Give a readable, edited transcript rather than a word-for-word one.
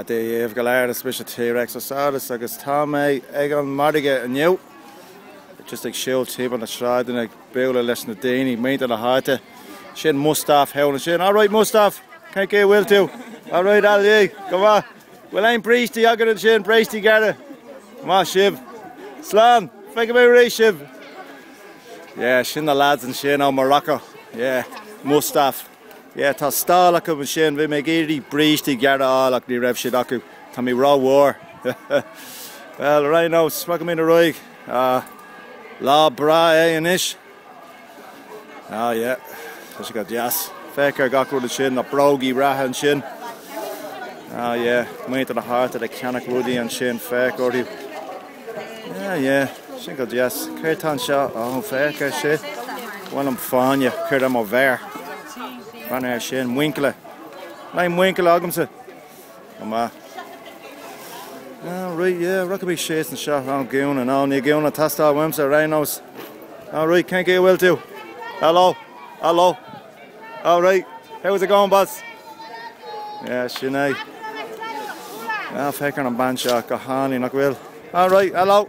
Déobh go leir is bit T-Rex osádas agus tá mé ag an margadh aniu. Just ag siúil tíb an na sráidin ag beagla leis na daoine mainte na háite. Sin Mustaf heanna sin. All right, Mustaf, can't get will to. All right, Ali, come on. Well, I'm Breisty, I'm going to sin, Breisty Garda. Come on, Shiv. Slán, think about Ray, Shiv. Yeah, sin the lads and sin on Morocco. Yeah, Mustaf. Yeah, tá stáil acu an sin, bhí mé géirí Breisty Garda álaach ní raibh siad acu. Tá mí rá war. Well, right now, smaga mí na roig. Lá bra inis. Yeah. Tá sé go deas. Fécar gacú na sin na brogaí ratha an sin. Yeah, mainte na háta de ceannach rudaí an sin Gaelgory. Yeah, sin go deas. Cúirt an seo, fécar sé. Bhain am fáine, cúirt am ó bhéir. Bhain ar sin, winkle. Leim winkle agamsa. Come right, yeah, rugby shades and shot on goon and all, you goon a tasta wimsa rhinos. All right, can't get well too. Hello. All right, how's it going, boss? Yeah, Sinead. Fecar an ban shot, Gahani, not will. All right, hello.